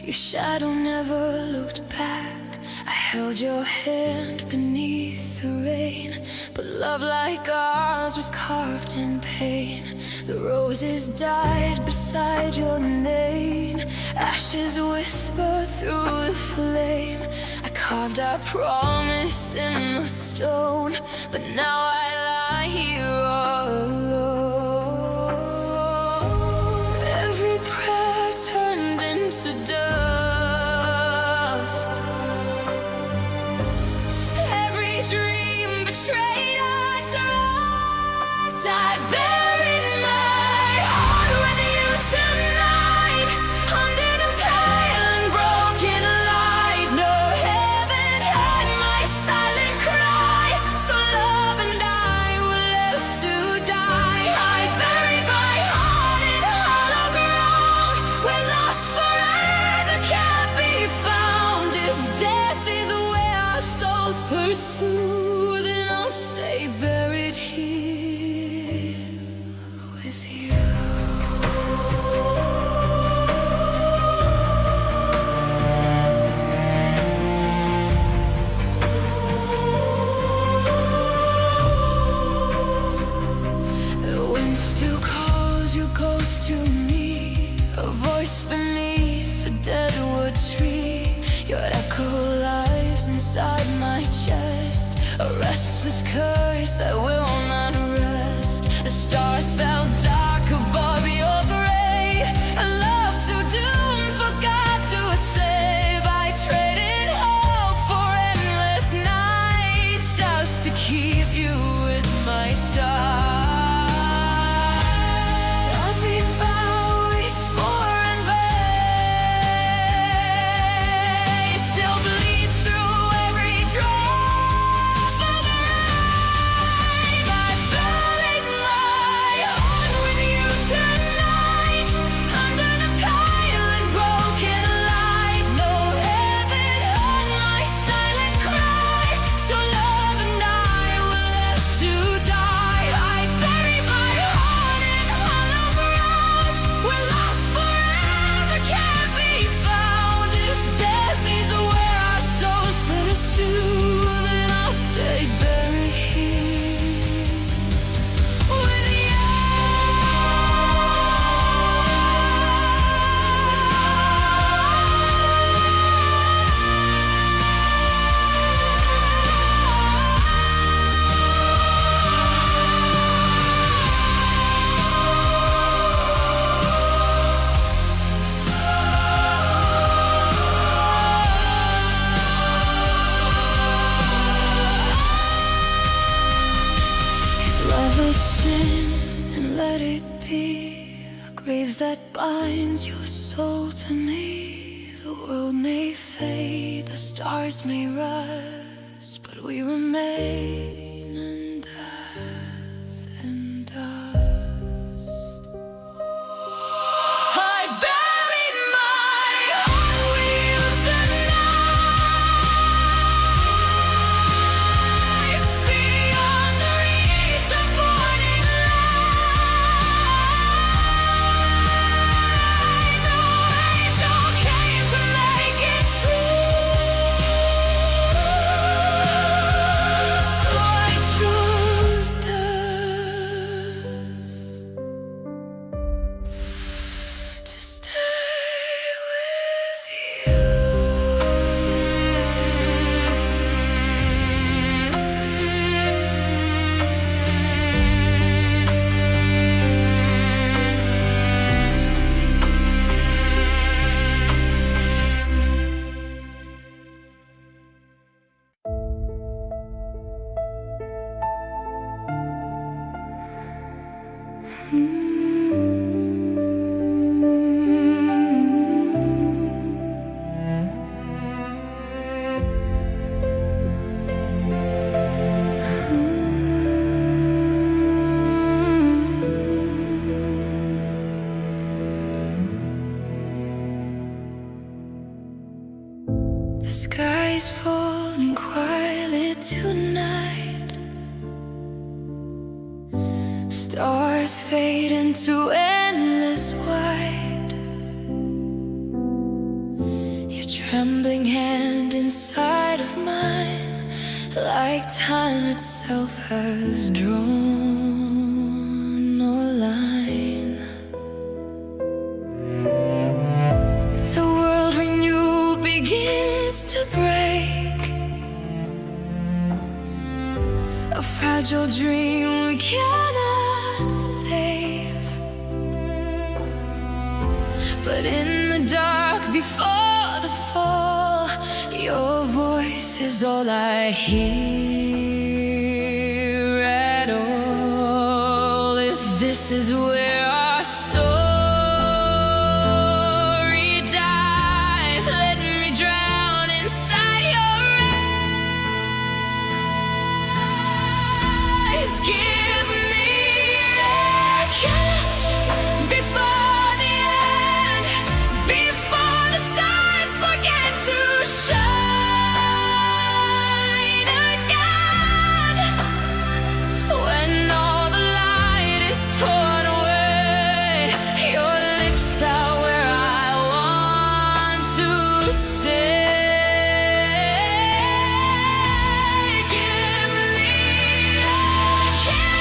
Your shadow never looked back. I held your hand beneath the rain, but love like ours was carved in pain. The roses died beside your name, ashes whisper through the flame. I carved our promise in the stone, but now I lie here all alone. Every prayer turned into dust, every dream betrayed our trust. I buried my heart with you tonight, under the pale and broken light. No heaven heard my silent cry, so love and I were left to die. I buried my heart in hollow ground, where lost forever can't be found. If death is where our souls pursue, then I'll stay buried here with you. The wind still calls your ghost to me, a voice beneath the deadwood tree. Your echo lives inside my chest, a restless curse that will not rest. The stars fell dark above your grave, a love too doomed for God to save. I traded hope for endless nights just to keep you at my side. Every vow we swore in vain still bleeds through every drop of rain. I buried my heart with you tonight, under the pale and broken light. No heaven heard my silent cry, so love and I were left to die. I buried my heart in hollow ground, where lost forever can't be found. If death is where our souls pursue, then I'll stay buried here with you. If love is sin, then let it be a grave that binds your soul to me. The world may fade, the stars may rise, but we remain in death and dust. I buried my heart with you tonight, it's beyond the reach of morning light. No angel came to make it true, so I tonight. Stars fade into endless white. Your trembling hand inside of mine, like time itself has drawn a line. The world renewed begins to break, a fragile dream we cannot save. But in the dark before the fall, your voice is all I hear at all. If this is where our story dies, let me drown inside your eyes. Give me a kiss before the end, before the stars forget to shine again. When all the light is torn away, your lips are where I want to stay. Give me a kiss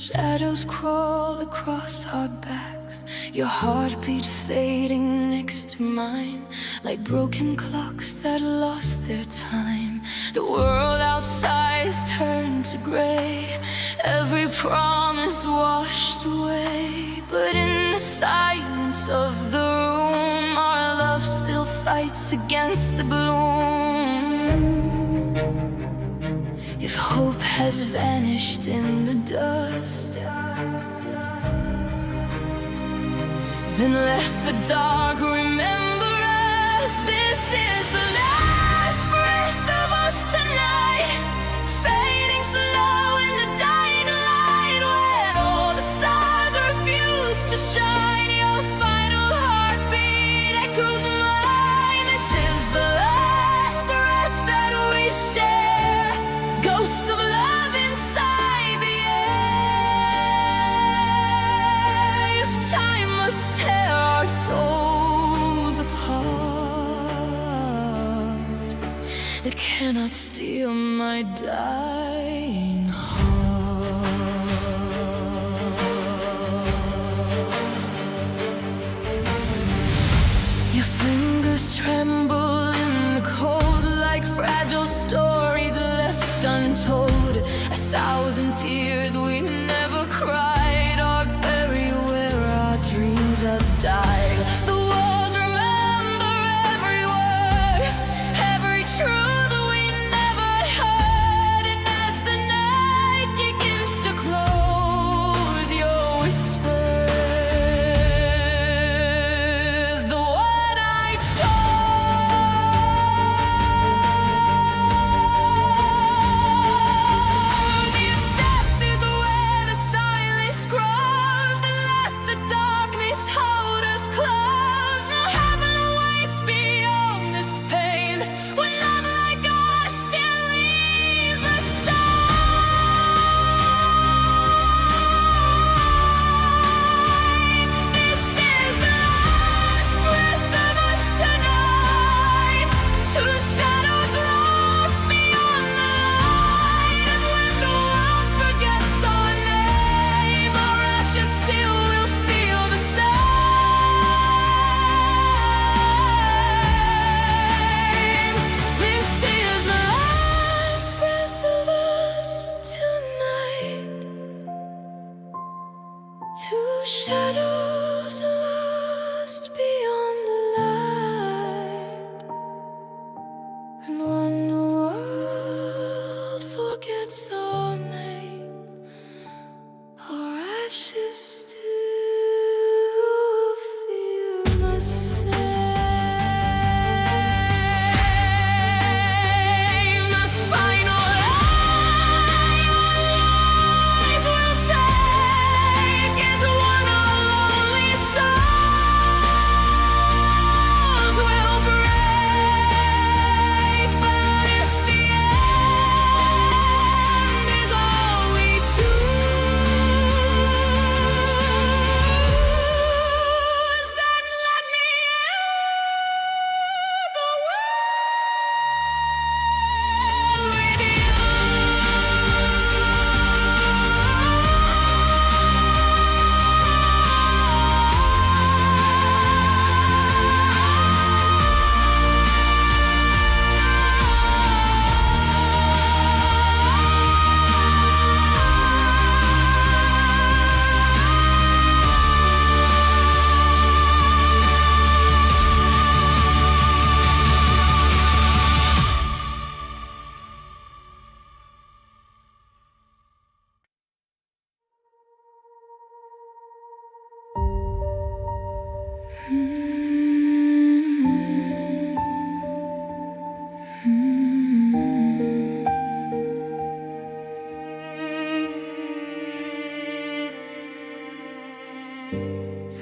Shadows crawl across our backs, your heartbeat fading next to mine, like broken clocks that lost their time. The world outside has turned to gray, every promise washed away. But in the silence of the room, our love still fights against the gloom. If hope has vanished in the dust, then let the dark remember us. This is the last breath of us tonight, fading slow in the dying light, when all the stars refuse to shine. Your final heartbeat echoes mine. This is the last breath that we share, ghosts of love inside the air. If time must tear our souls apart, it cannot steal my dying heart. Your fingers tremble in the cold, like fragile stories left untold. 1,000 tears we never cried are buried where our dreams have died. The walls remember every word, every truth we never heard. And as the night begins to close, your whispers, the one I chose. If death is where the silence grows, then let the darkness hold us close. No heaven awaits beyond this pain, when love like us still leaves a stain. This is the last breath of us tonight, two shadows lost beyond the light. And when the world forgets our name, our ashes still will feel the same. This is the last breath of us tonight, two shadows lost beyond the light. And when the world forgets our name, our ashes still feel the same. The final line eyes will take is one our lonely souls will break. But if the end is all we choose, then let me end the world with you.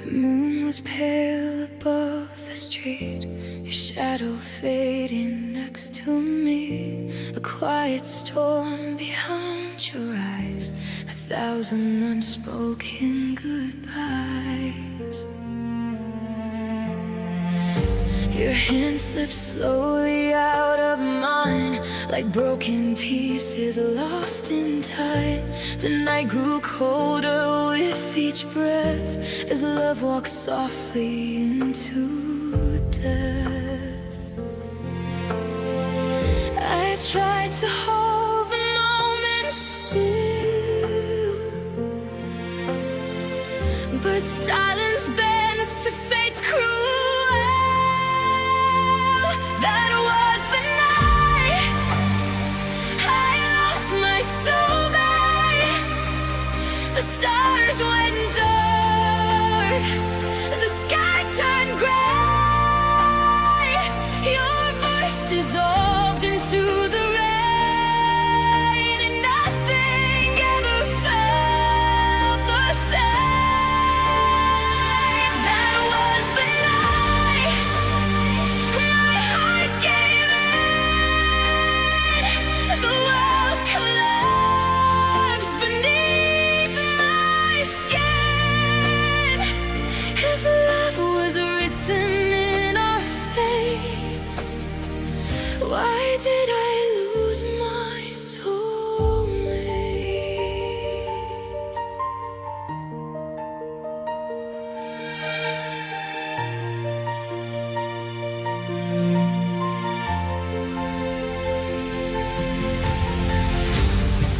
The moon was pale above the street, your shadow fading next to me. A quiet storm behind your eyes, 1,000 unspoken goodbyes. Your hand slipped slowly out of mine, like broken pieces lost in time. The night grew colder with each breath, as love walked softly into death. I tried to hold the moment still, but silence bends to fate's cruel. That was the night I lost my soulmate. The stars went dark, the sky turned gray. Your voice dissolved into the rain, and nothing ever felt the same. That was the night my heart gave in. The world collapsed beneath my skin. If love was written in our fate, why did I lose my soulmate?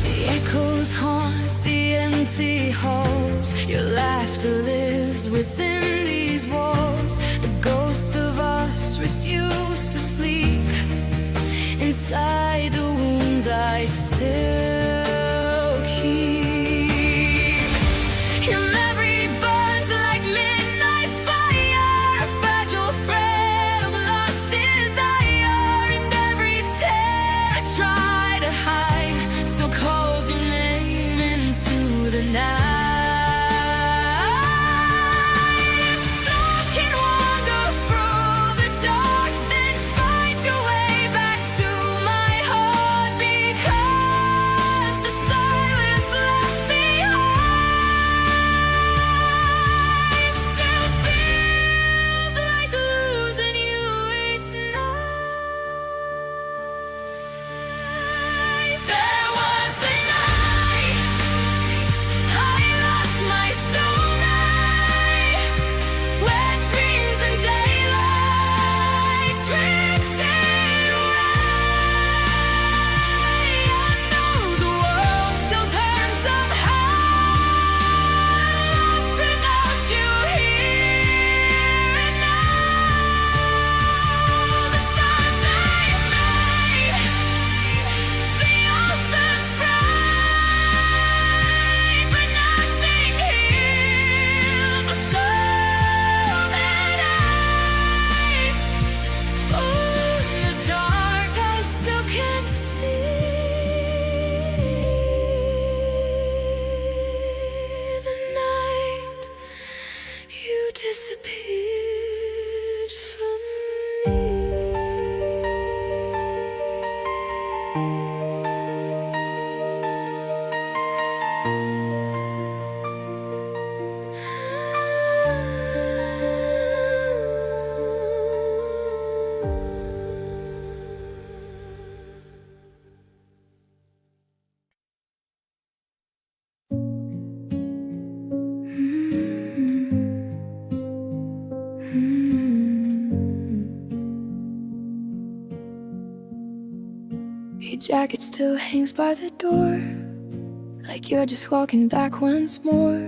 The echoes haunt the empty halls. Your laughter lives within these walls. The ghosts of us refuse to sleep. Inside the wounds I still keep. Your memory burns like midnight fire, a fragile thread of lost desire. And every tear I try to hide still calls your name into the night. If souls can wander through the dark, then find your way back to my heart, because the silence left behind still feels like losing you each night. There was the night I lost my soulmate, where dreams and daylight drifted away. I know the world still turns somehow, lost without you here. And now the stars they fade, the oceans bright, but nothing heals a soul that aches. Oh, in the dark I still can see the night you disappeared from Your jacket still hangs by the door, like you're just walking back once more.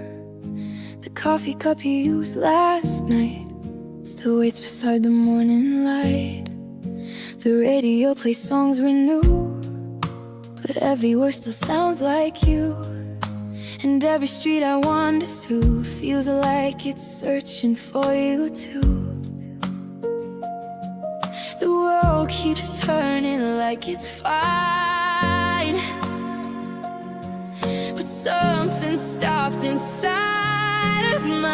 The coffee cup you used last night still waits beside the morning light. The radio plays songs we knew, but every word still sounds like you. And every street I wander through feels like it's searching for you too. The world keeps turning like it's fine, but something stopped inside of mine.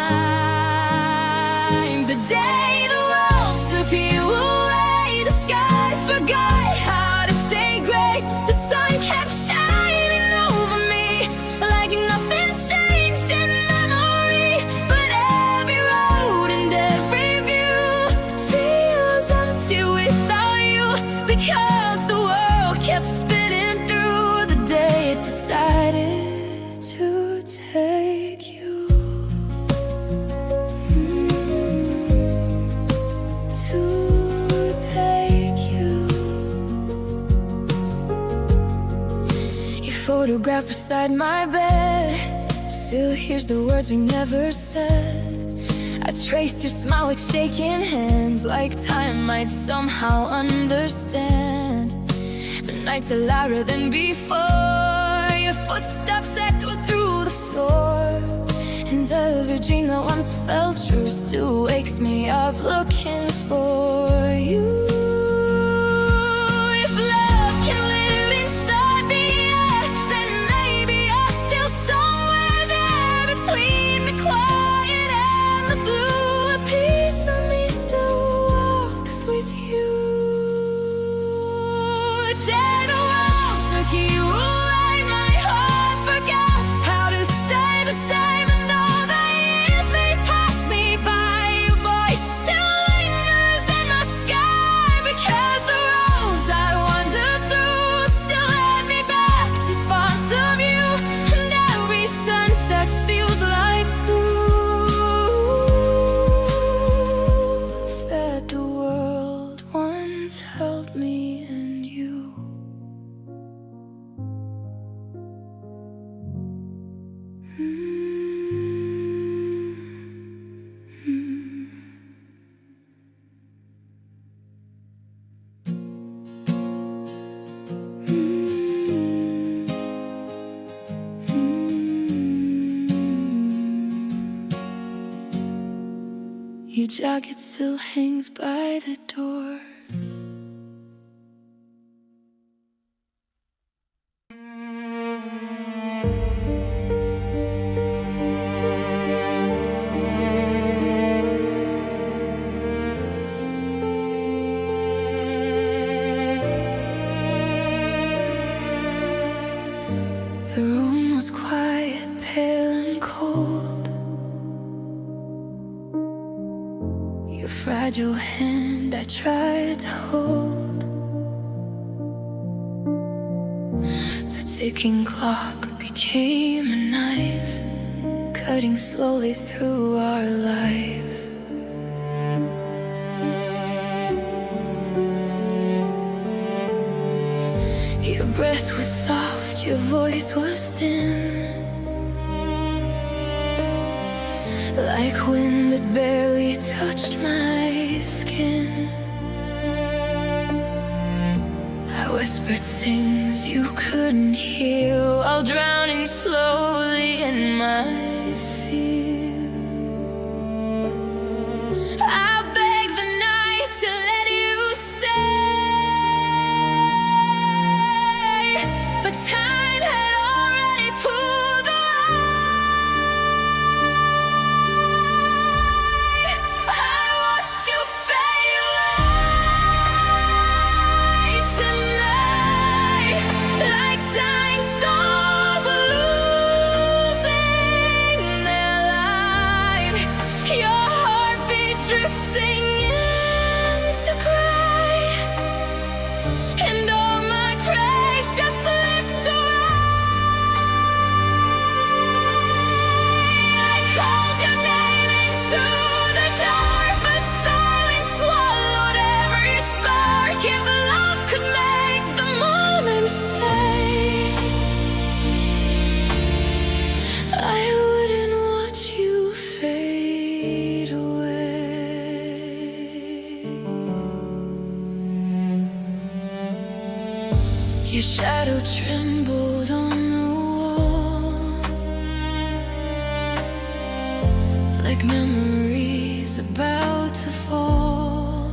The day the world took you away, the sky forgot how to stay gray. The sun kept shining over me like nothing changed in memory. But every road and every view feels photograph beside my bed still hears the words we never said. I traced your smile with shaking hands, like time might somehow understand. The nights are louder than before, your footsteps echo through the floor, and every dream that once felt true still wakes me up looking for you. If love can live inside me, yeah, then maybe you're still somewhere there between the quiet and the blue. A piece of me still walks with you. Dead world took you away, my heart forgot how to stay the same. And all the years they passed me by, your voice still lingers in my sky. Because the roads I wandered through still led me back to thoughts of you, and every sunset feels like proof that the world once held me and you. Your jacket still hangs by the door. The room was quiet, pale and cold. Your fragile hand I tried to hold. The ticking clock became a knife, cutting slowly through our life. Your breath was soft, your voice was thin, like wind that barely touched my skin. I whispered things you couldn't hear while drowning slowly in my fear. I begged the night to let you stay, but time had already pulled the line. I watched you fade away tonight, like dying stars losing their light. Your heartbeat drifting into gray, and all my praise just slipped away. I called your name into the dark, but silence swallowed every spark. If love could make the moment stay, I wouldn't watch you fade away. Your shadow trembled on the wall, like memories about to fall.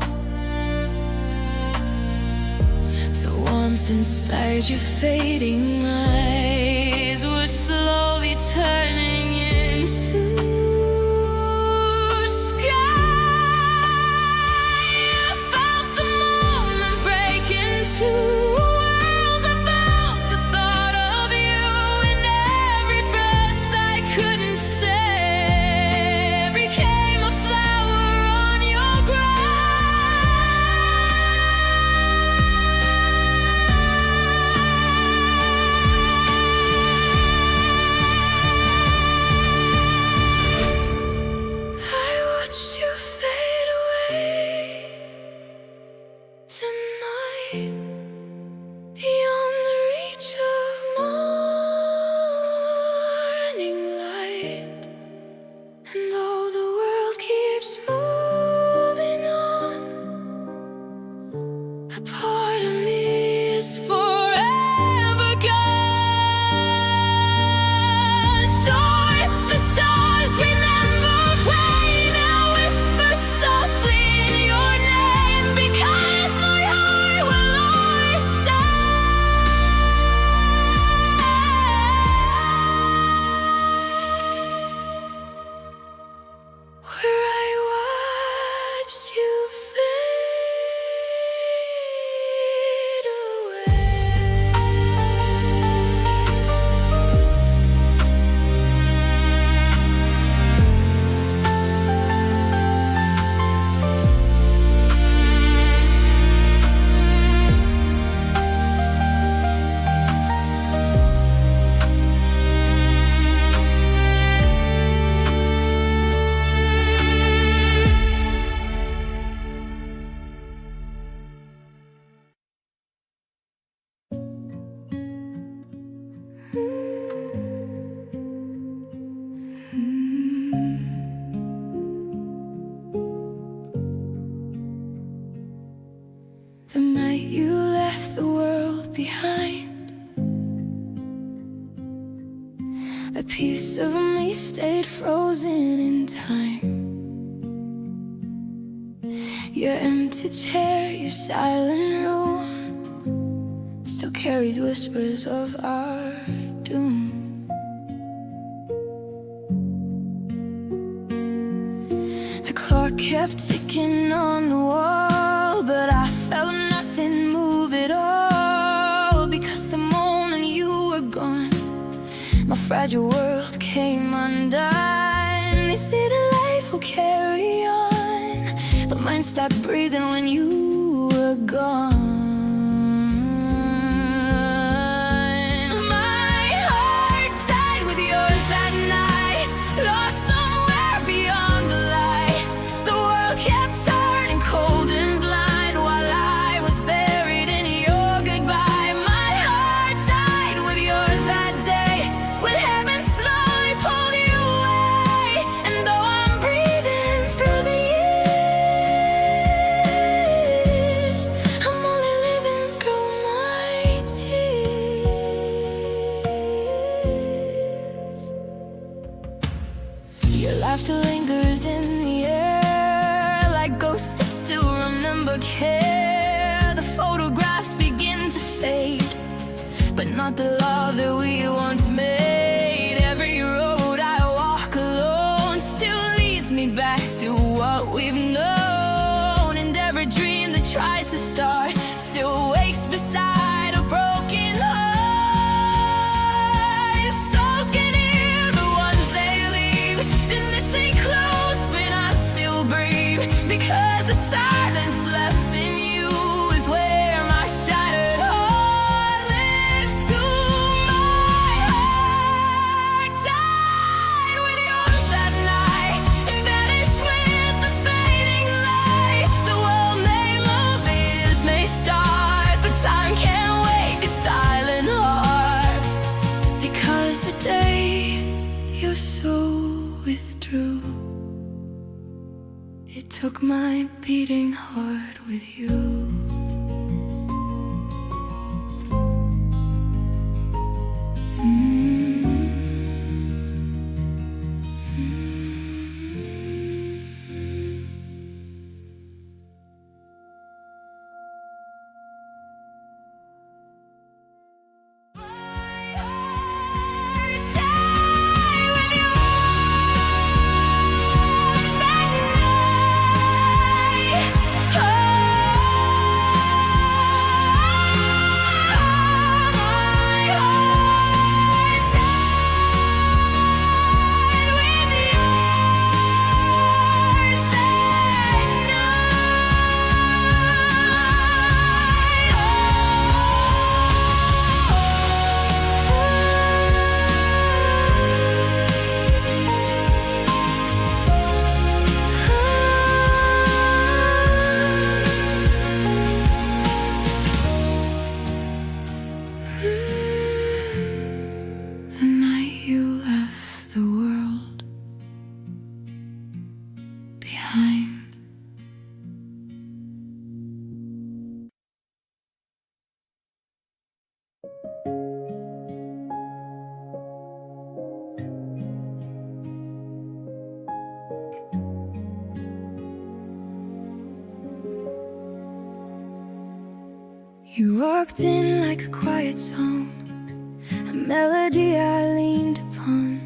The warmth inside your fading eyes were slowly turning into sky. I felt the moment break into a world. I felt the thought of you in every breath I couldn't say. Became a flower on your grave. only stayed frozen in time. Your empty chair, your silent room still carries whispers of our doom. The clock kept ticking on the wall, but I felt nothing move at all. Because the moment you were gone, my fragile world came undone. They say that life will carry on, but mine stopped breathing when you were gone. My heart died with yours that night, lost somewhere beyond the light. The world kept turning cold and blind while I was buried in your goodbye. My heart died with yours that day, when heaven slowly pulled you away. And though I'm breathing through the years, I'm only living through my tears. Your laughter lingers in the air, like ghosts that still remember care. The photographs begin to fade, but not the love that we once made. Every road I walk alone still leads me back to what we've known. And every dream that tries to start still wakes beside a broken heart. Your souls can hear the ones they leave, then listen close when I still breathe. Because the silence left in you is where my shattered heart lives too. My heart died with yours that night and vanished with the fading light. The world may move, the years may start, but time can't wait a silent heart. Because the day your soul withdrew, it took my beating heart with you. My heart died with yours that night. Oh, my heart died with yours that the night you left the world behind. You walked in like a quiet song, a melody I leaned upon.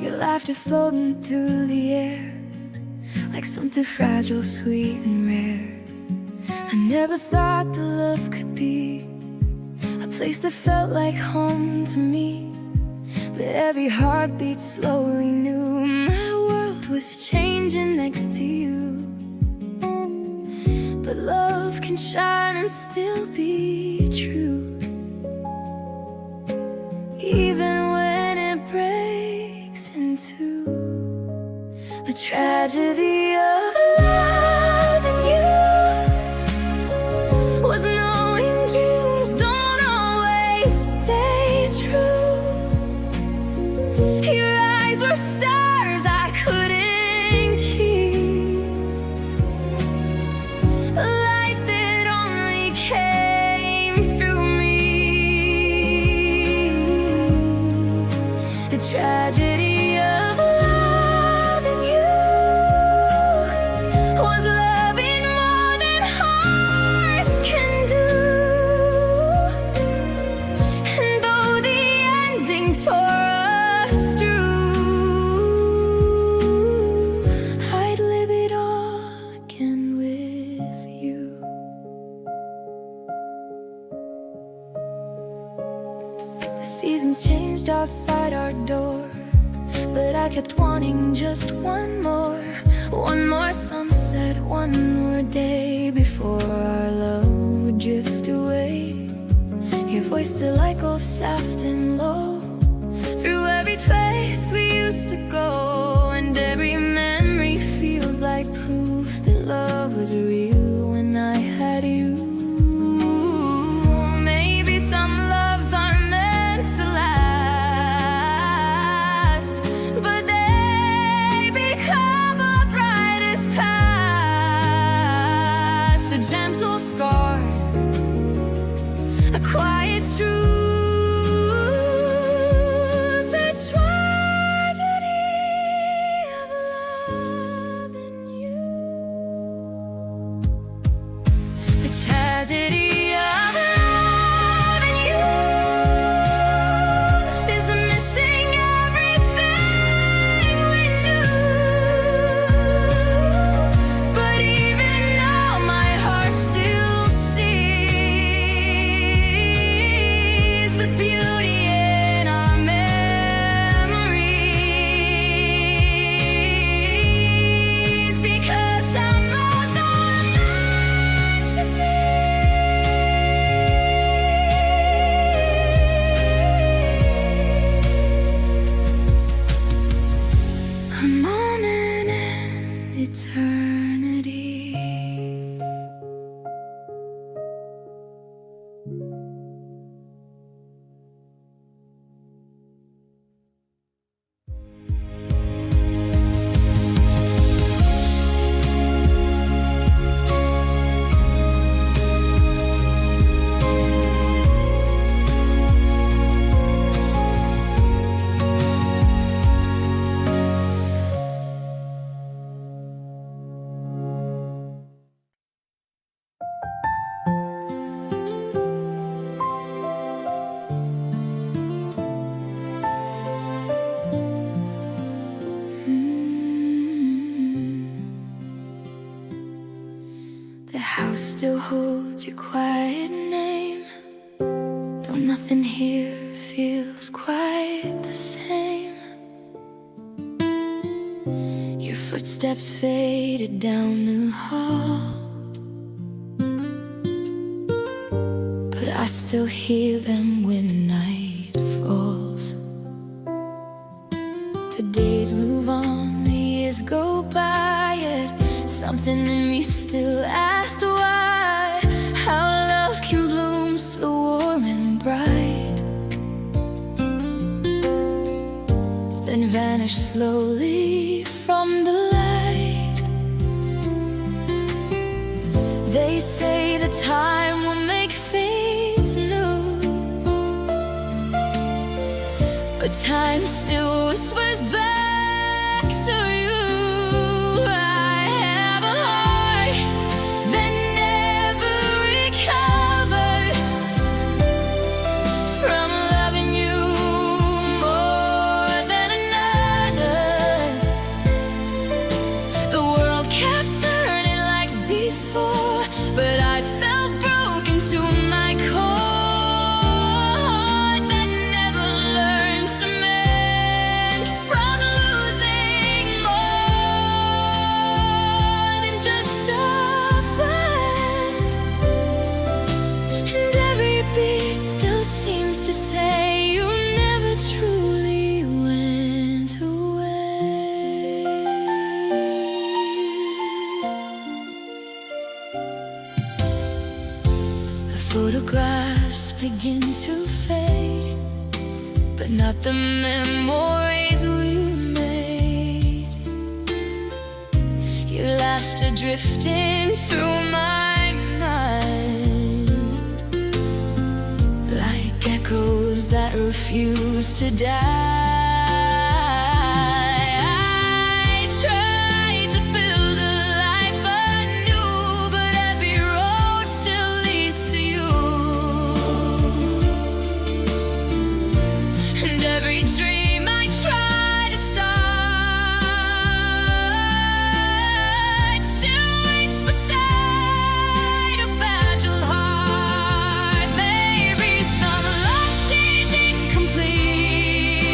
Your laughter floating through the air, like something fragile, sweet and rare. I never thought that love could be a place that felt like home to me. But every heartbeat slowly knew my world was changing next to you. But love can shine and still be true, even when it breaks in two. The tragedy of loving you was knowing dreams don't always stay true. Your eyes were stars I couldn't keep, a light that only came through me. The tragedy outside our door, but I kept wanting just one more sunset, one more day before our love would drift away. Your voice still echoes soft and low through every place we used to go, and every memory feels like proof that love was real when I had you. Maybe some loves are meant to last, but they become our brightest past. A gentle scar, a quiet truth, the tragedy of loving you. The tragedy of loving you is missing everything we knew. But even now my heart still sees the beauty in our memories, because some loves are meant to be. A moment in eternity. The house still holds your quiet name, though nothing here feels quite the same. Your footsteps faded down the hall, but I still hear them when night falls. The days move on, the years go by, yet something in me still asks why. How love can bloom so warm and bright, then vanish slowly from the light. They say the time will make things new, but time still whispers back to you. I have a heart that never recovered from loving you more than another. The world kept turning like before, but I felt broken to my core, that never learned to mend from losing more than just a friend. And every beat still seems to say you never truly went away. The photographs begin to fade, but not the memories we made. Your laughter drifting through my mind, like echoes that refuse to die. I tried to build a life anew, but every road still leads to you. And every dream I try to start still waits beside a fragile heart. Maybe some love stays incomplete,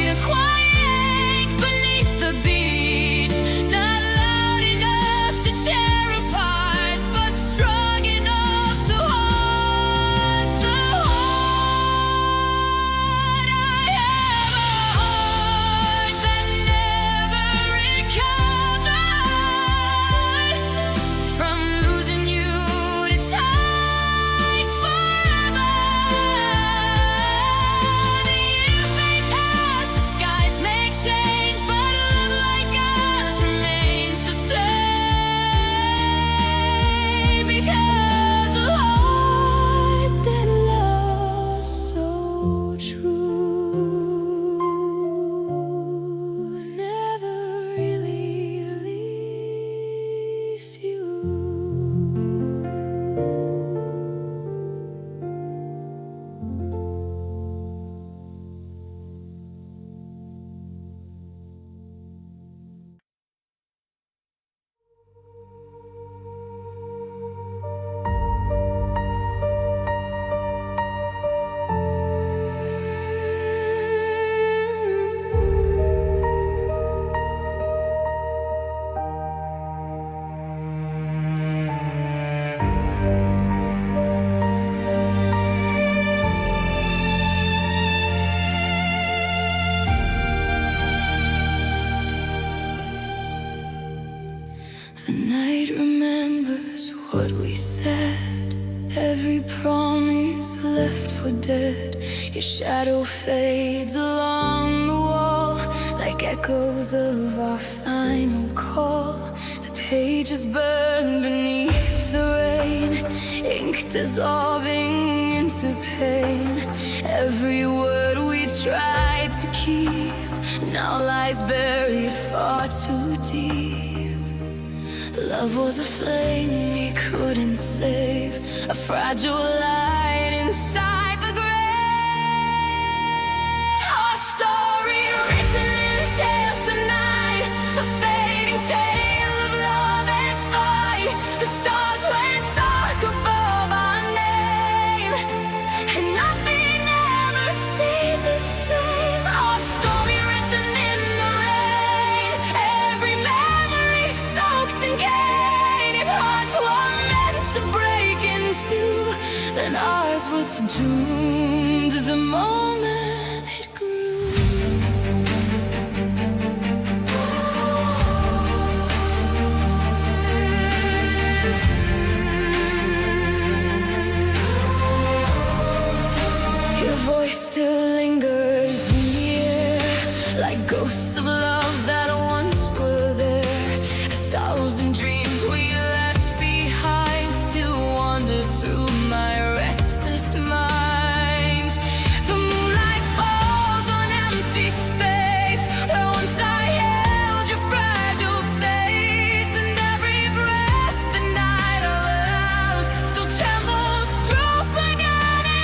The night remembers what we said, every promise left for dead. Your shadow fades along the wall like echoes of our final call. The pages burn beneath the rain, ink dissolving into pain. Every word we tried to keep now lies buried far too deep. Love was a flame we couldn't save, a fragile light inside the grave. Our story written in tears tonight, a fading tale of love and fight. The stars went dark above our name, and nothing ever stayed the same. Our story written in the rain, every memory soaked in gain. If hearts were meant to break in two, then ours was doomed the moment it grew. Your voice still lingers near, like ghosts of love that once were there. 1,000 dreams we left behind still wander through my restless mind. The moonlight falls on empty space where once I held your fragile face, and every breath that night allows still trembles through forgotten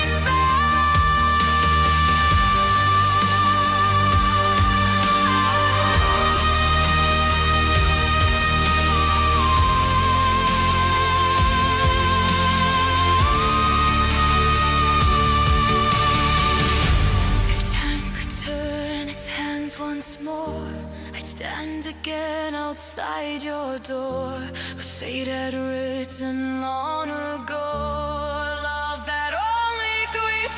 once more, I'd stand again outside your door. Was fate had written long ago, love that only grief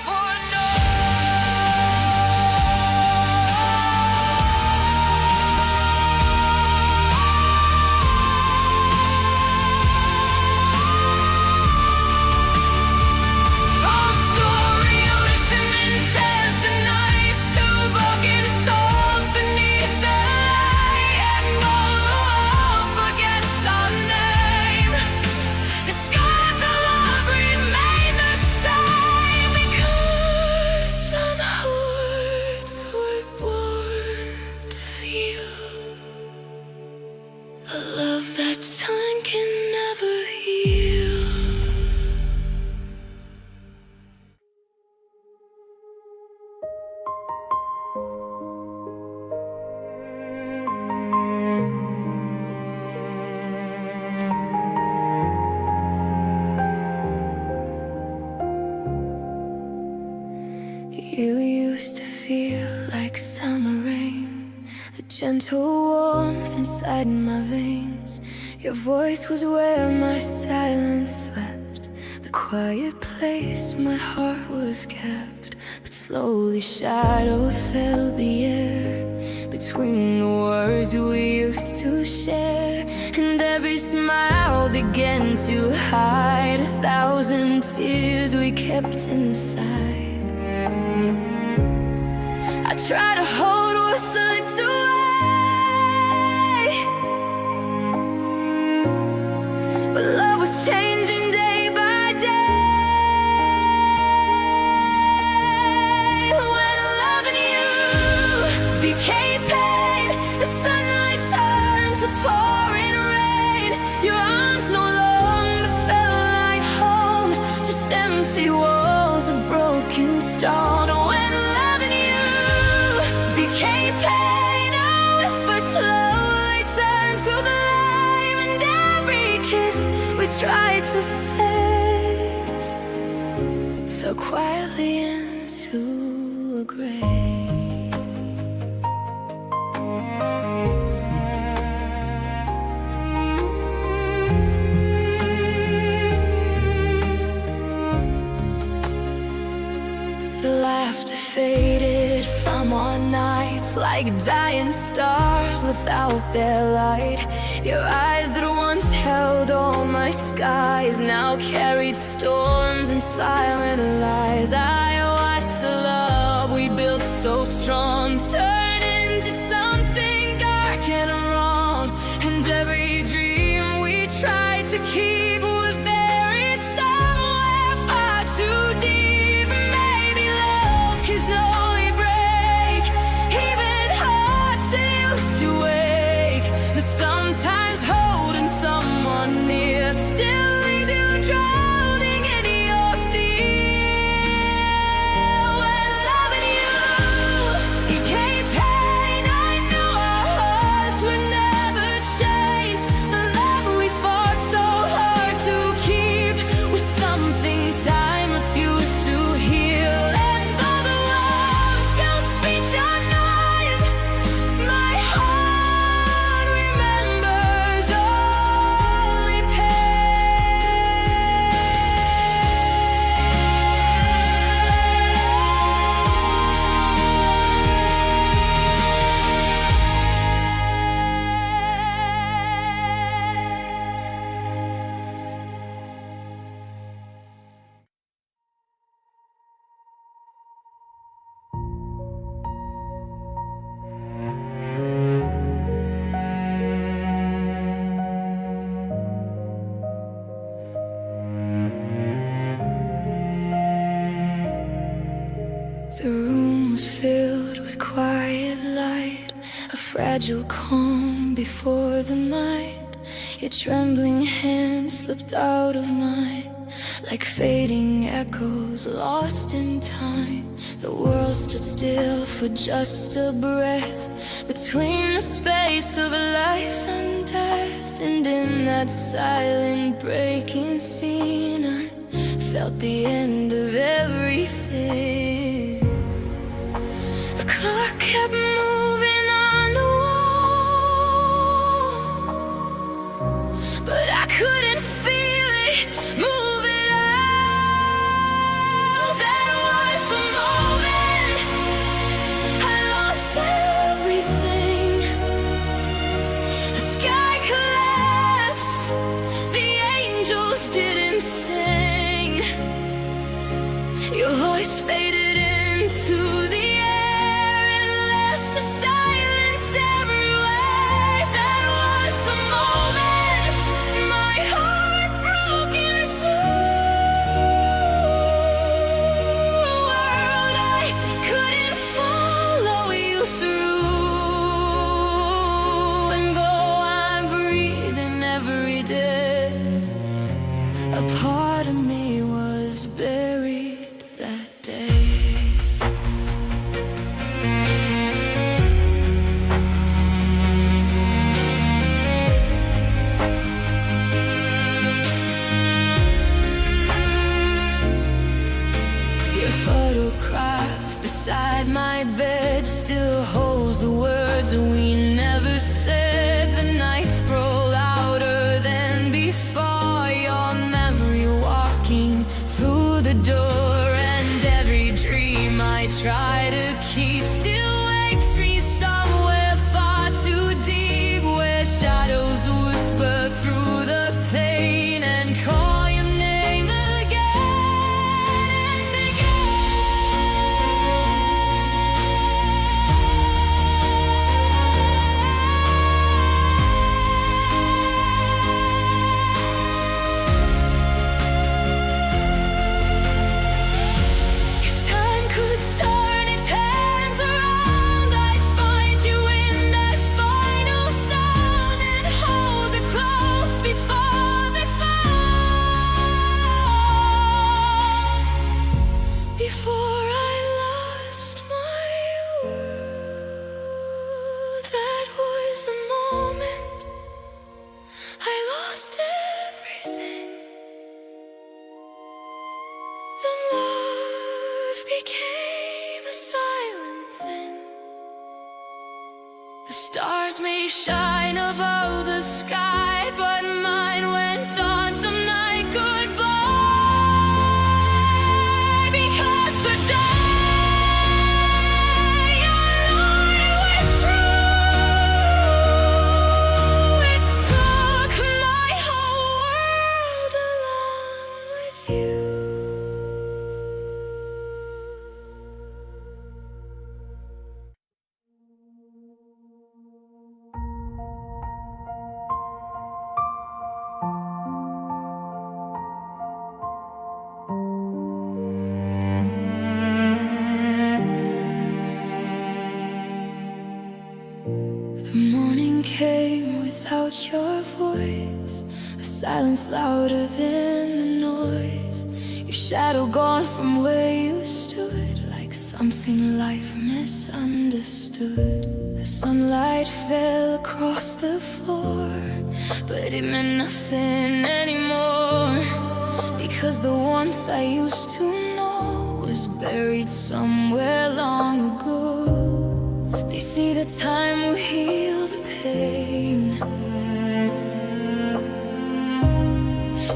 Our story written in tears tonight, two broken souls beneath the light, and no one forgets our name. The scars of love remain the same, because some hearts were born to feel a love that time can never heal. You used to feel like summer rain, the gentle warmth inside my veins. Your voice was where my silence slept, the quiet place my heart was kept. But slowly shadows filled the air between the words we used to share, and every smile began to hide 1,000 tears we kept inside. I try to hold what slipped away, but love was changing day by day. When loving you became pain, the sunlight turned to pouring rain. Your arms no longer felt like home, just empty walls of broken stone. When loving you became pain, our whispers slowly turned to the light, and every kiss we tried to save fell quietly into a grave. The laughter faded from our nights like dying stars without their light. Your eyes that once held all my skies now carried storms and silent lies. I watched the love we built so strong turn into something dark and wrong, and every dream we tried to keep was buried somewhere far too deep. Maybe love can slowly break even hearts that used to wake. But sometimes holding someone near still leaves you drowning in your fear. When loving you, it came pain. I knew our hearts would never change. The love we fought so hard to keep was something time refused to heal. And though the walls still speak your name, my heart remembers only The room was filled with quiet light, a fragile calm before the night. Your trembling hand slipped out of mine, like fading echoes lost in time. The world stood still for just a breath, between the space of life and death. And in that silent breaking scene, I felt the end of everything. The clock kept moving on the wall, but I couldn't feel it move at all. That was the moment I lost everything. The sky collapsed, the angels didn't sing. Your voice faded into the air and left a silence everywhere. That was the moment my heart broke into a world I couldn't follow you through. And though I'm breathing every day, a part of me was buried that day. Your photograph beside my bed still holds the words that we never said. The nights grow louder than before, your memory walking through the door. And every dream I try to keep still wakes me somewhere far too deep, where shadows whisper through the pain and call your name again and If time could turn its hands around, I'd find you in that final sound and hold you close before they fall. Before I lost my world, that was the moment I lost everything. Then love became a silent thing. The stars may shine above the sky, but mine went on the night goodbye. Because the day your light was true, without your voice, a silence louder than the noise. Your shadow gone from where you stood, like something life misunderstood. The sunlight fell across the floor, but it meant nothing anymore, because the warmth I used to know was buried somewhere long ago. They say that time will heal the pain,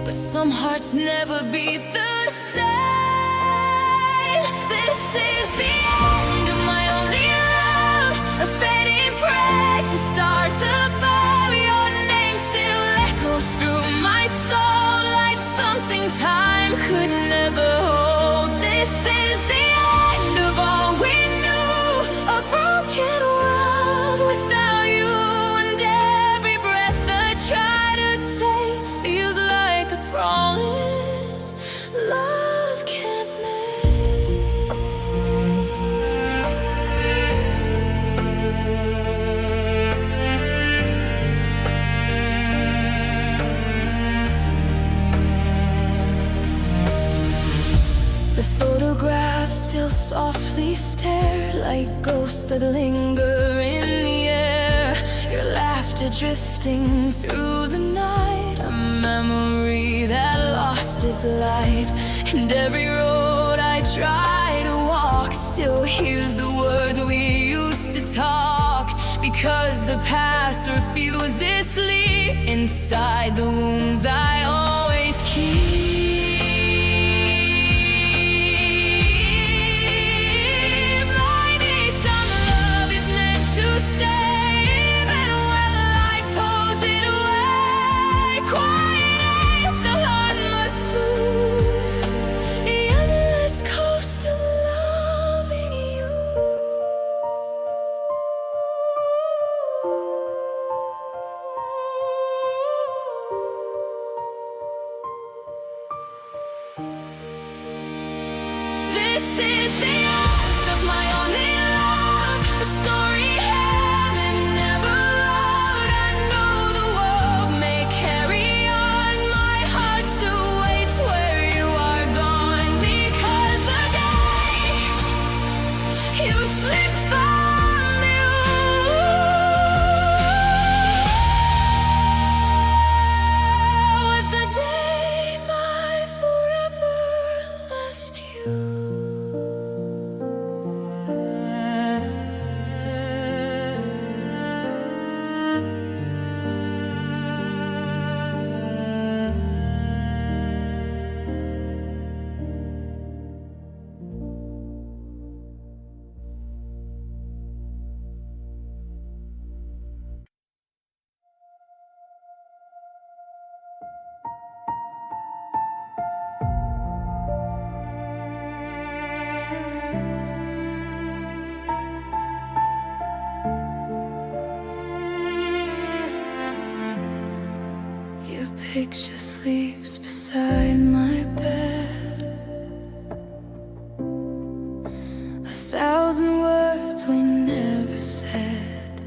but some hearts never beat the same. This is the end of my only love, a fading prayer to stars above. Your name still echoes through my soul, like something time could never hold. This is the end of all we knew, a broken world without you, and every breath I try to take feels like a promise love can't make. The photographs still softly stare, like ghosts that linger in the air. Your laughter drifting through the night, a memory that lost its light. And every road I try to walk still hears the words we used to talk, because the past refuses sleep inside the wounds I always keep. This is the end of my only love, a story heaven never wrote. I know the world may carry on, my heart still waits where you are gone, because the day you slip from you was the day my forever lost you. Your picture sleeps beside my bed, 1,000 words we never said.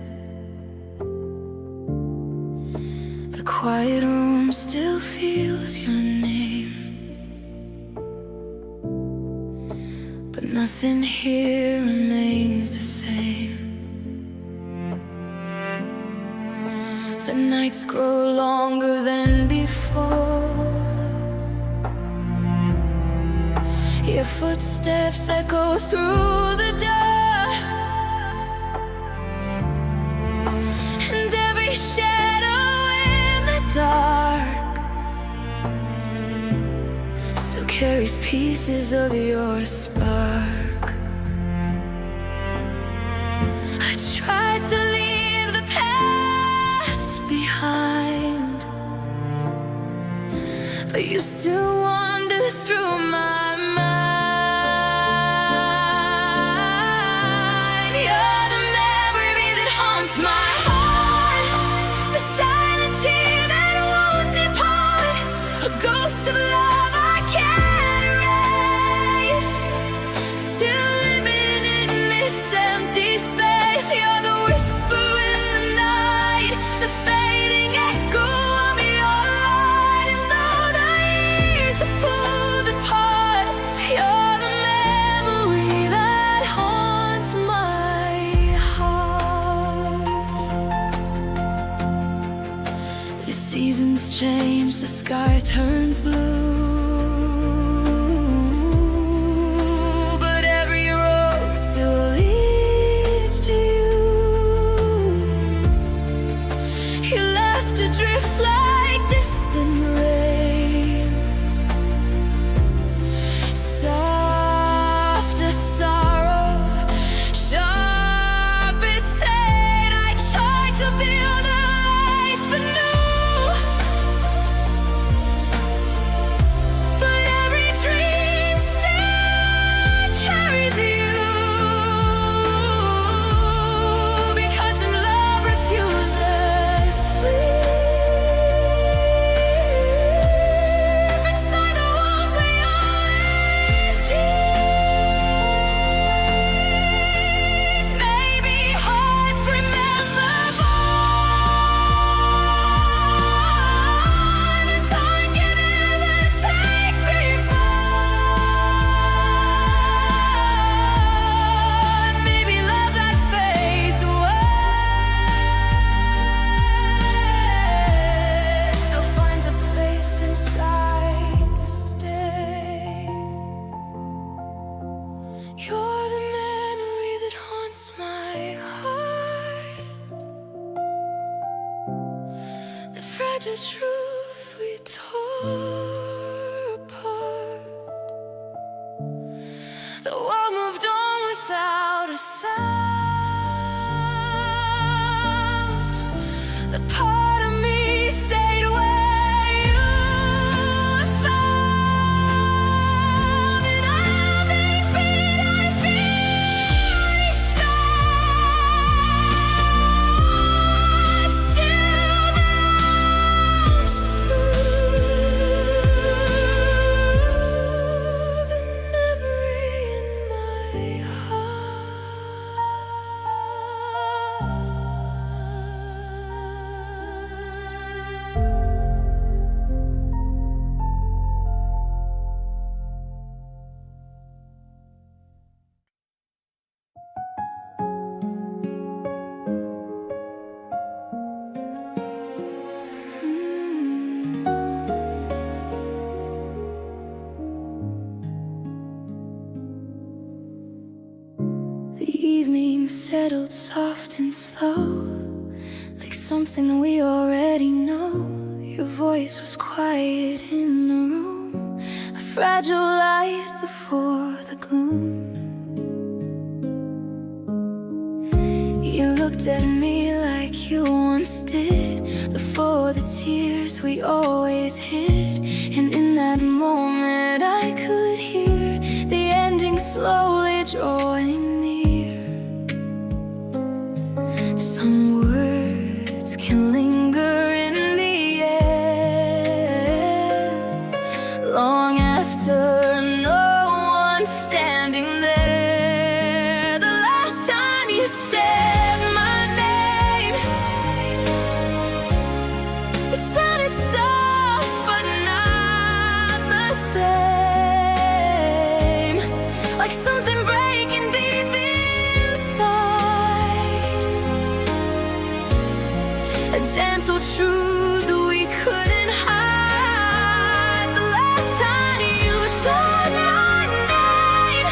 The quiet room still feels your name, but nothing here remains the same. The nights grow longer than before, your footsteps echo through the door, and every shadow in the dark still carries pieces of your spark. I tried to leave the past behind, but you still wander through my mind. You're the memory that haunts my heart, the silent tear that won't depart, a ghost of love I can't erase, still living in this empty space. You're the whisper in the night, the fading The seasons change, the sky turns blue, but every road still leads to you. You left adrift like distant rain, soft as sorrow, sharp as pain. I tried to build a life anew, but every dream still carries you, because in love refuses sleep. Inside the walls we always deep. Maybe hearts remember born, and time can never take refund. Maybe love that fades away still finds a place inside to stay. You're the memory that haunts my heart, the fragile truth we tore apart. Though I moved on without a sound, the part of me stayed where you found. And every beat I feel each time still belongs to the memory in my The evening settled soft and slow, like something we already know. Your voice was quiet in the room, a fragile light before the gloom. You looked at me like you once did, before the tears we always hid. And in that moment I could hear the ending slowly drawing near. Some words can linger in the air long after no one's standing there. The last time you said my name, it sounded soft but not the same, like something breaking deep inside, a gentle truth we couldn't hide. The last time you said my name,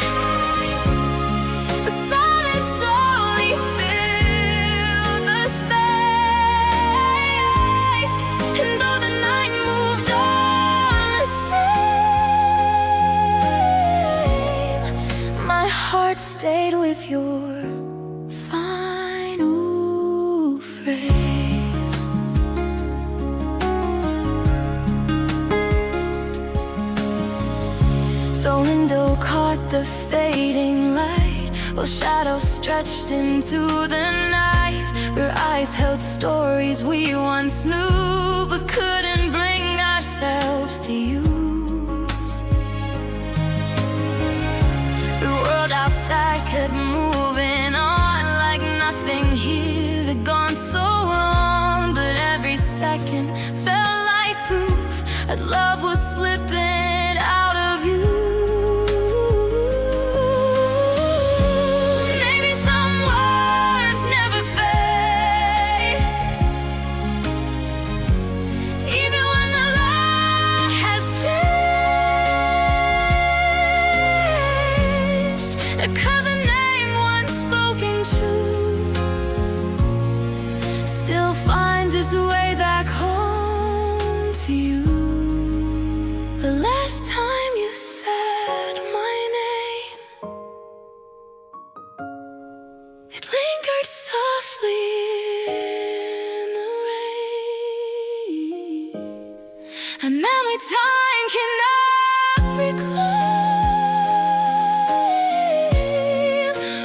the silence slowly filled the space, and though the night moved on the same, my heart stayed with your final phrase. The window caught the fading light, while shadows stretched into the night. Where eyes held stories we once knew, but couldn't bring ourselves to use. The world outside kept moving on like nothing here had gone so wrong, but every second felt like proof that love was slipping out of you. Maybe some words never fade, a memory time cannot reclaim,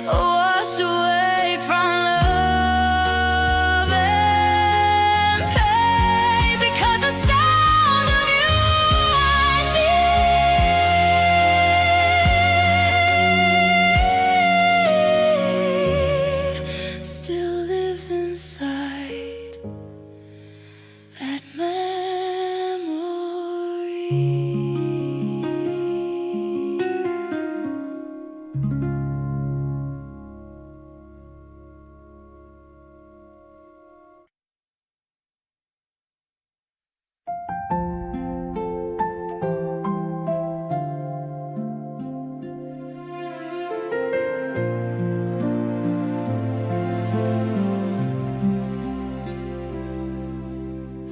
wash away from love and pain, because the sound of you I need still lives inside that memory.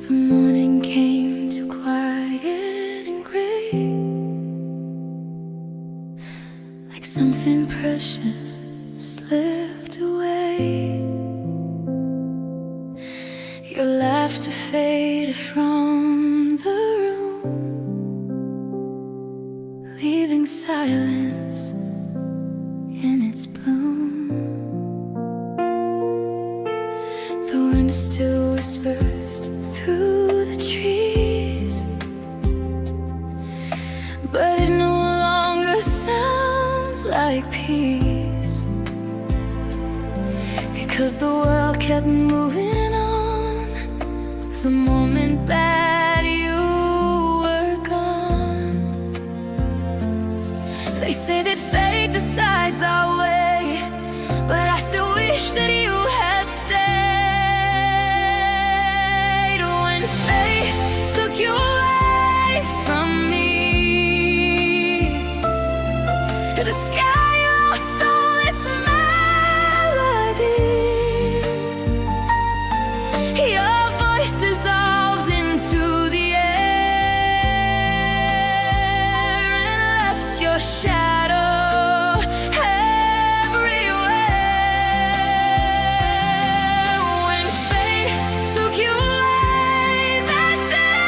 The morning came too quiet and gray, like something precious slipped away. Your laughter faded from the room, leaving silence in its bloom. The wind still whispers through the trees, but it no longer sounds like peace, because the world kept moving on the moment that you were gone. They say that fate decides our way, but I still wish that you had stayed. When fate took you away from me, the sky lost all its melody. Your voice dissolved into the air and left your shadow everywhere. When fate took you away that day,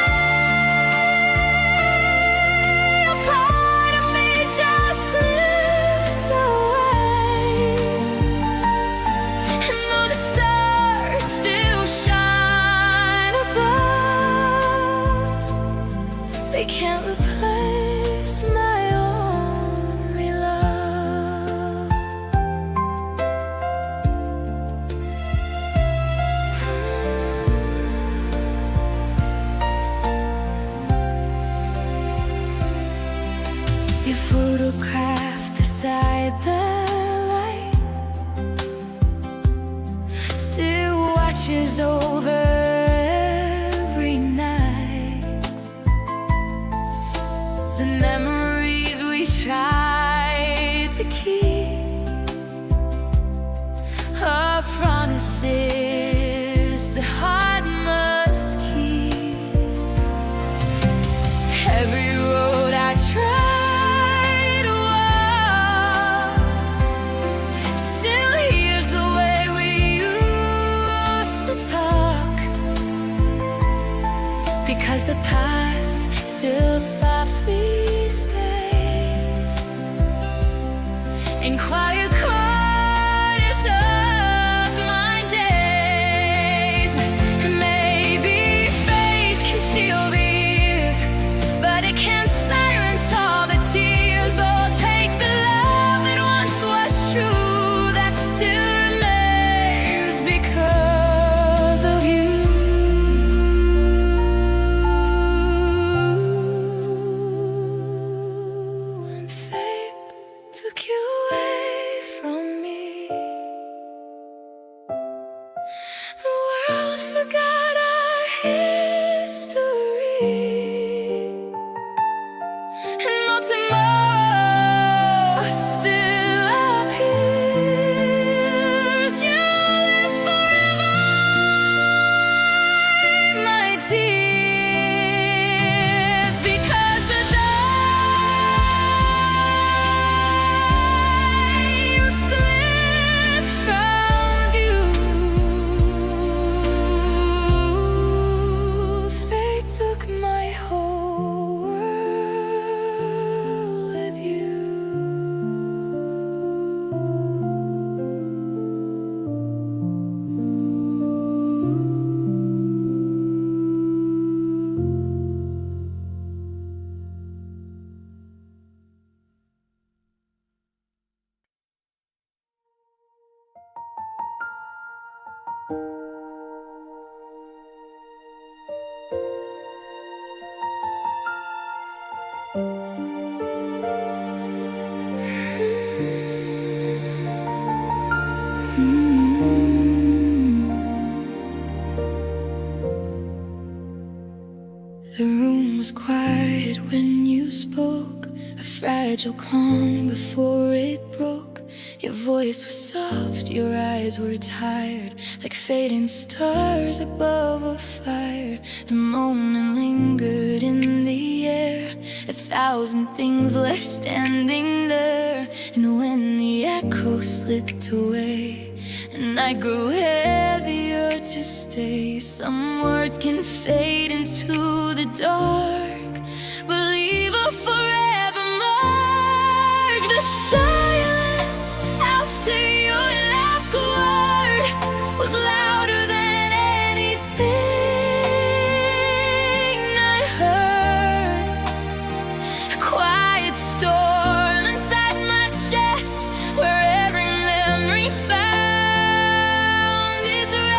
a part of me just slipped away. And though the stars still shine above, they can't replace my only love. Your photograph beside the light still watches over every night. The memories we tried to keep are promises the heart must keep. Every road I tried to walk still hears the way we used to talk, because the past still softly stays in quiet corners of my days. And maybe fate can steal these, but it can't silence all the tears or take the love that once was true that still remains because of you. And fate took you away from me. The world forgot our history, and no tomorrow still appears. You live forever, my tears, because the day you slipped from view, fate took my hope. The room was quiet when you spoke, a fragile calm before it broke. Your voice was soft, your eyes were tired, like fading stars above a fire. The moment lingered in the air, 1,000 things left standing there. And when the echo slipped away and I grew heavier to stay, some words can fade into the dark, but leave a forever mark. The silence after your last word was louder than anything I heard. A quiet storm inside my chest where every memory found its rest.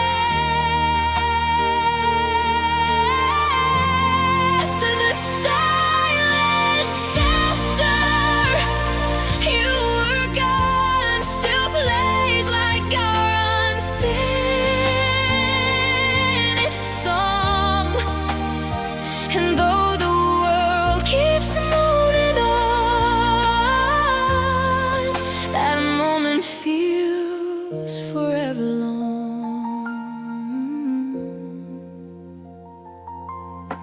The silence after you were gone still plays like our unfinished song. And though the world keeps moving on, that moment feels forever long.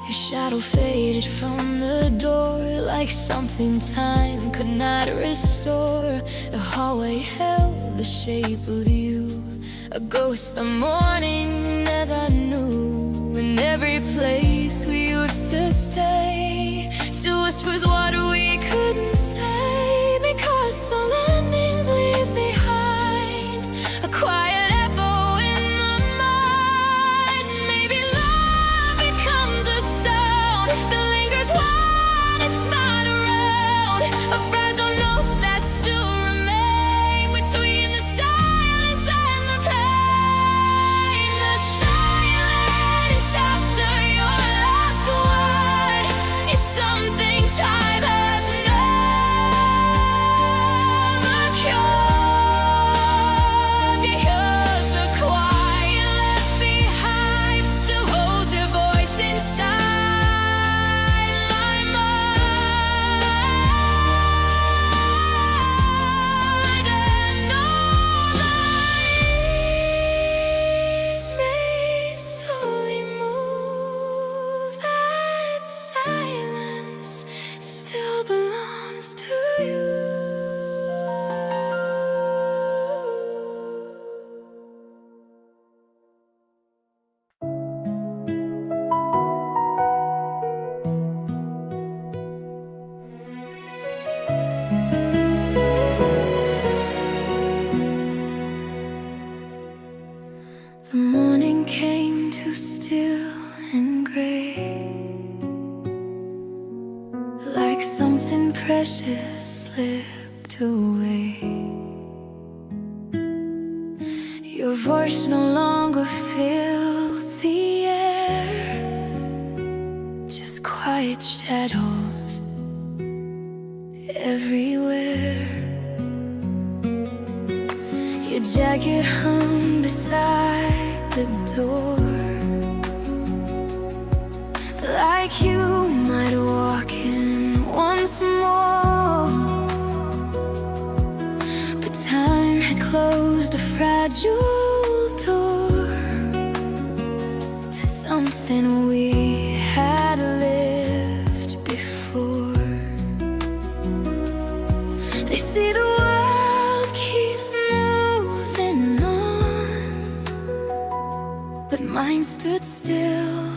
Your shadow faded from the door like something time could not restore. The hallway held the shape of you, a ghost the morning never knew. In every place we used to stay still whispers what we couldn't say, because some endings leave behind a quiet echo in the mind. Maybe love becomes a sound that lingers when it's not around, a fragile note that still remains between the silence and the pain. The silence after your last word is something time has never cured, because the quiet left behind still holds your voice inside my mind. And all the leaves may slowly move, that silence still belongs to you. The morning came too still and gray, like something precious slipped away. Your voice no longer filled the air, just quiet shadows everywhere. Your jacket hung beside the door, like you might walk in once more. But time had closed a fragile door to something we had lived before. They say the world keeps moving on, but mine stood still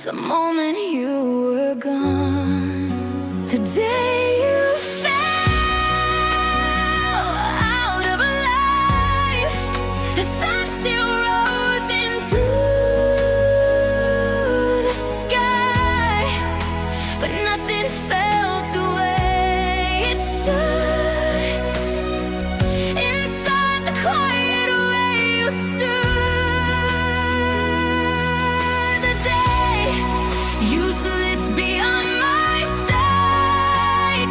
the moment you were gone. The day you fell out of life, the sun still rose into the sky, but nothing felt the way it should. Inside the quiet way you stood, the day you slipped beyond my sight,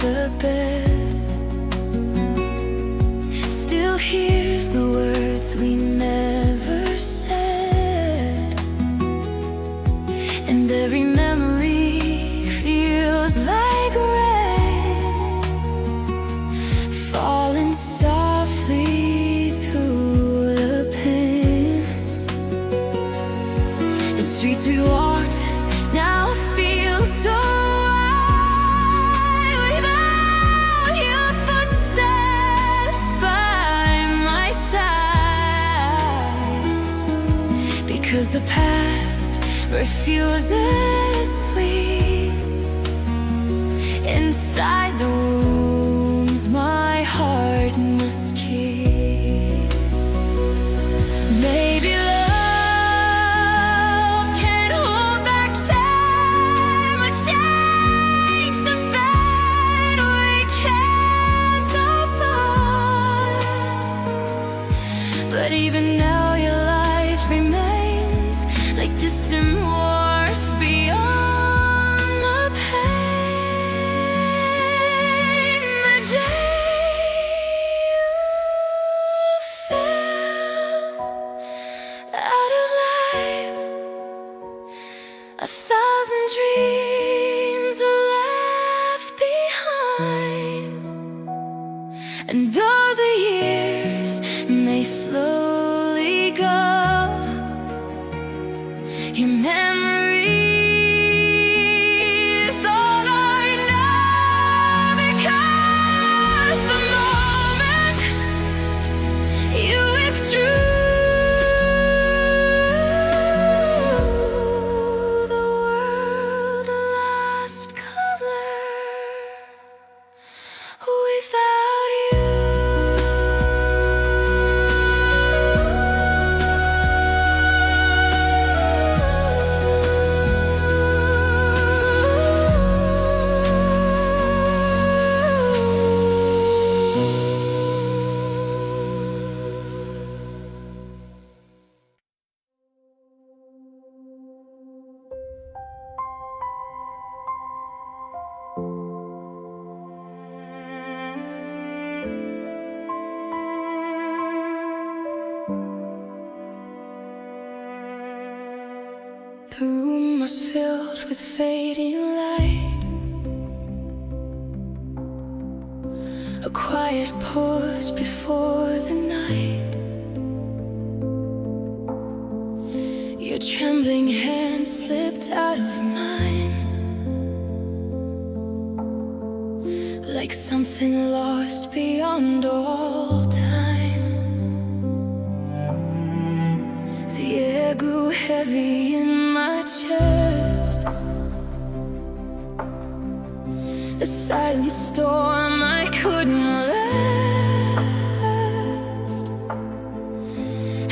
the bed, still hears the words we never said, and every memory feels like rain falling softly through the pain. The streets we walked now feel so wide without your footsteps by my side, because the past refuses sleep inside the wounds my heart must keep. Maybe love can hold back time or change the fate we can't avoid. But even now your life remains like distant wars beyond the pain. The day you fell out of life, 1,000 dreams were left behind. And though the years may slowly go, your memory is all I know, because the moment you withdrew, the world lost color without you. The room was filled with fading light, a quiet pause before the night. Your trembling hand slipped out of mine, like something lost beyond all time. The air grew heavy in my chest, a silent storm I couldn't rest.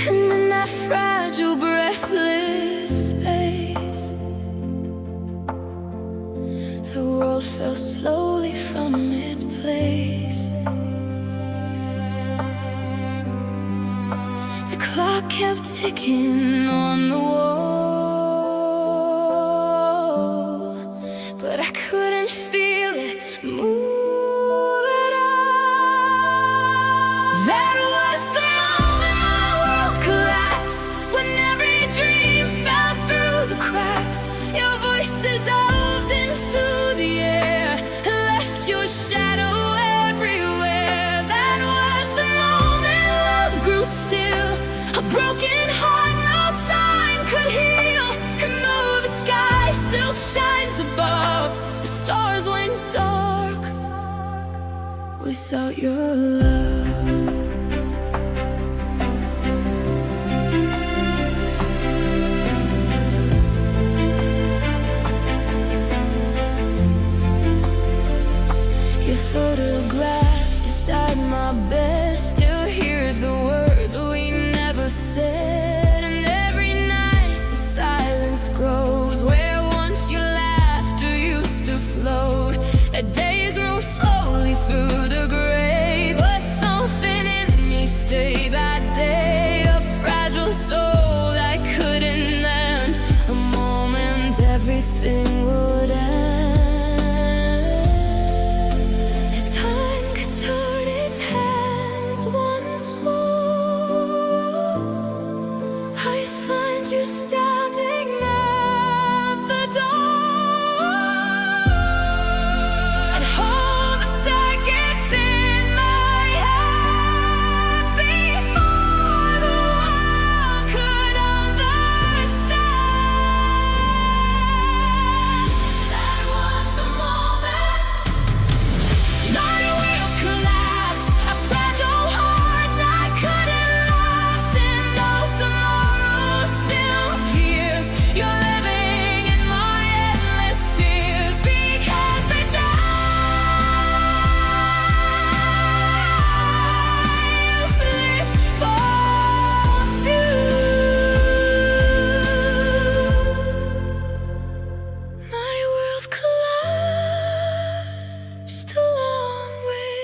And in that fragile, breathless space, the world fell slowly from its place. The clock kept ticking on the wall, but I couldn't feel it move at all. That was the moment my world collapsed, when every dream fell through the cracks. Your voice dissolved into the air and left your shadow everywhere. That was the moment love grew still, a broken heart no time could heal. And though the sky still shines above, the stars went dark without your love. Your photograph beside my bed still hears the words we never said. And every night the silence grows where once your laughter used to float. The days roll slowly through the gray, but something in me stayed that day. A fragile soul that couldn't end. A moment everything would end.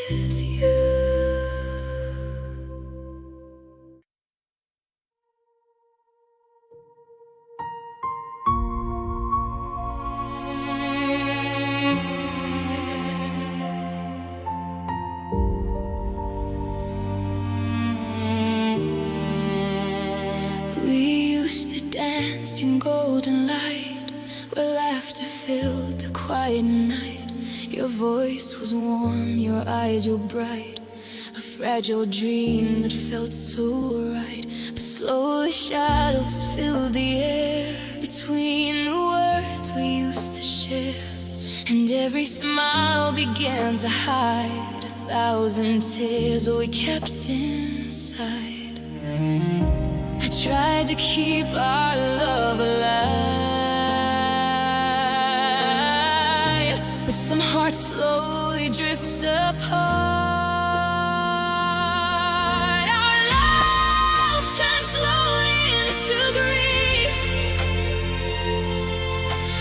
with you. Dance in golden light, where laughter filled the quiet night. Your voice was warm, your eyes were bright, a fragile dream that felt so right. But slowly shadows filled the air between the words we used to share, and every smile began to hide 1,000 tears we kept inside. I tried to keep our love alive, but some hearts slowly drift apart. Our love turned slowly into grief,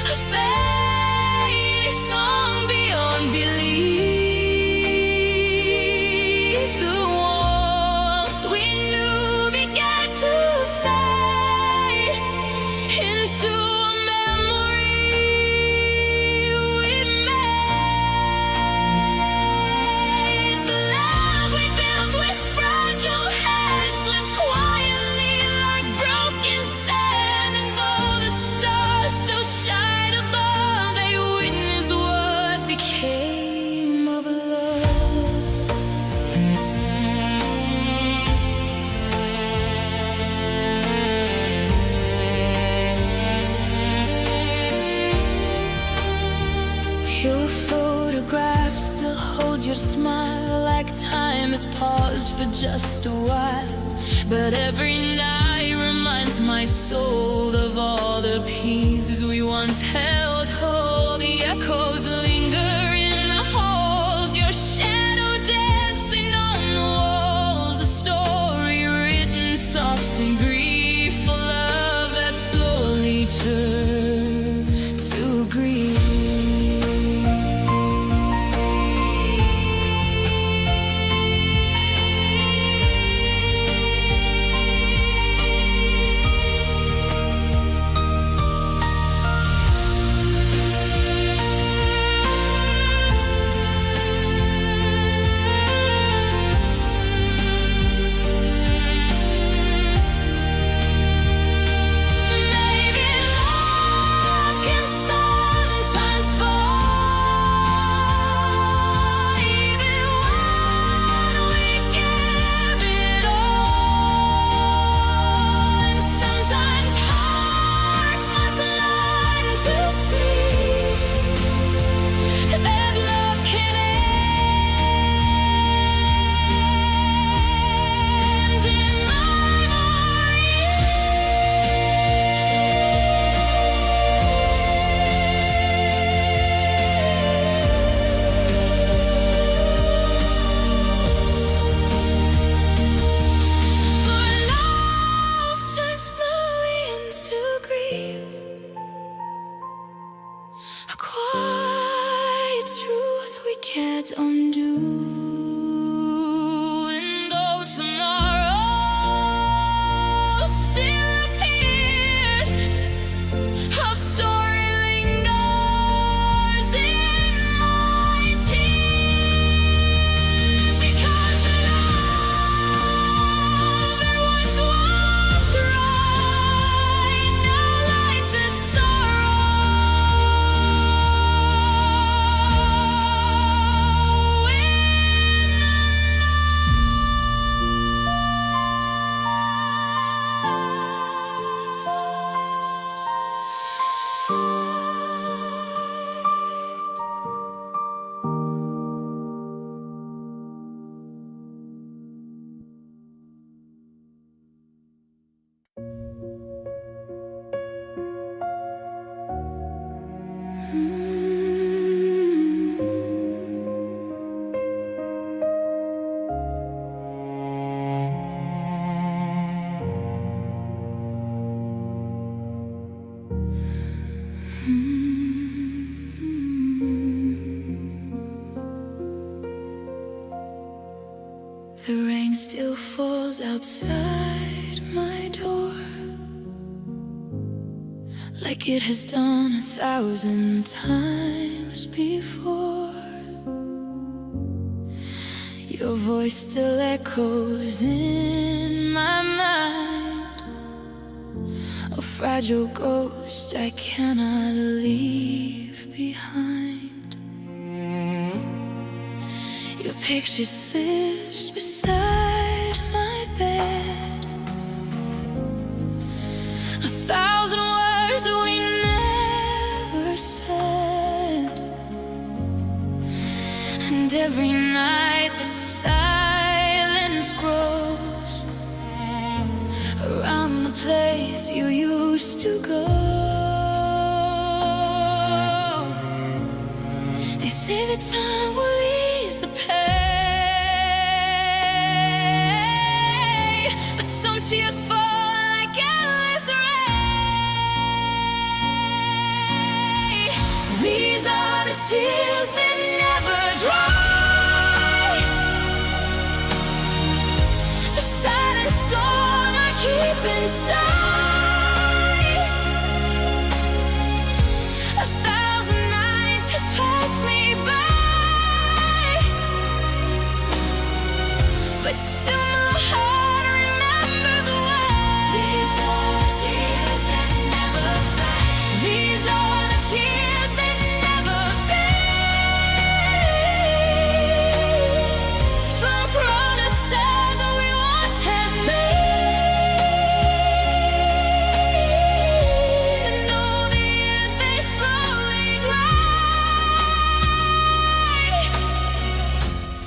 a fading song beyond belief. The warmth we knew began to fade into a memory we made. The love we built with fragile hands left quietly like broken sand, and though the stars still shine above, they witness what became of love. Your photograph still holds your smile, like time has paused for just a while. But every night reminds my soul of all the pieces we once held whole. The echoes linger in the halls, your shadow dancing on the walls, a story written soft and brief, a love that slowly turned to grief. Maybe love can sometimes fall, even when we give it all. And sometimes hearts must learn to see that love can end in For love turns slowly into grief, a quiet truth we can't undo. And though tomorrow still appears, hope story lingers in my tears, because the love that once was crying now lights its sorrow in The rain still falls outside my door, like it has done 1,000 times before. Your voice still echoes in my mind, a fragile ghost I cannot leave behind. Your picture slips beside my bed, 1,000 words we never said. And every night the silence grows around the place you used to go. They say that time will ease the pain, but some tears fall like endless rain. These are the tears that never dry, the silent storm I keep inside. 1,000 nights have passed me by, but still my heart remembers well. These are the tears that never fade. These are the tears that never fade, from promises we once had made. And all the years they slowly glide.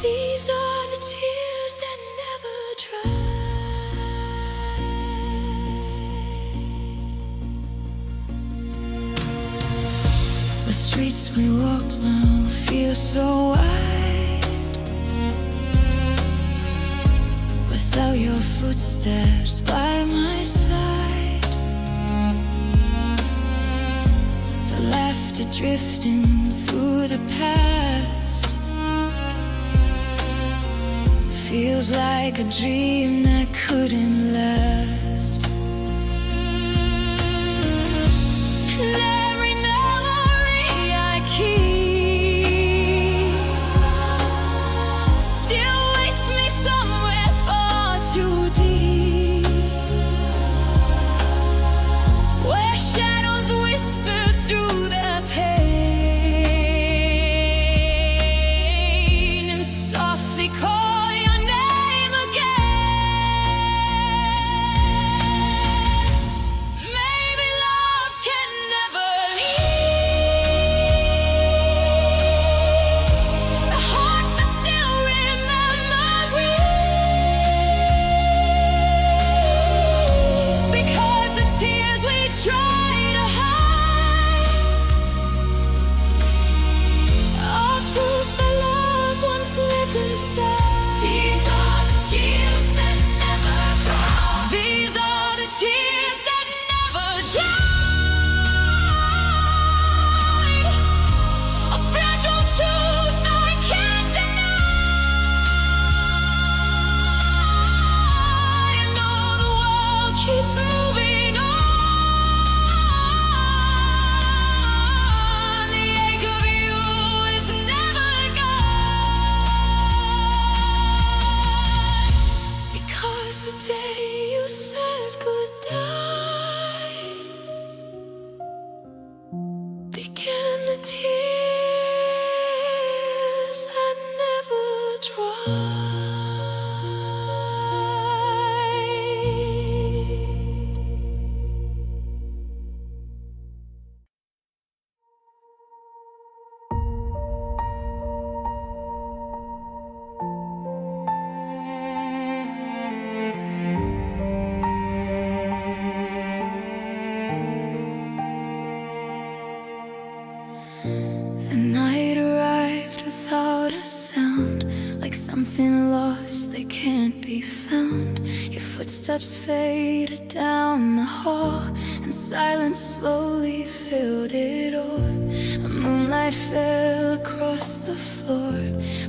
These are the tears that never dry. The streets we walk now feel so wide, without your footsteps by my side. The laughter drifting through the past feels like a dream that couldn't last. And every memory I keep still waits me somewhere far too deep, where shadows whisper through the pain and softly call your name again. Maybe love can never leave the hearts that still remember grief, because the tears we try to hide are proof that love once lived inside. These are the tears that never dry. These are the tears that never dry. A fragile truth I can't deny. And all the world keeps moving on. The ache of you is never gone, because the day you said goodbye began the tears that never dried. The night arrived without a sound, like something lost that can't be found. Your footsteps faded down the hall, and silence slowly filled it all. A moonlight fell across the floor,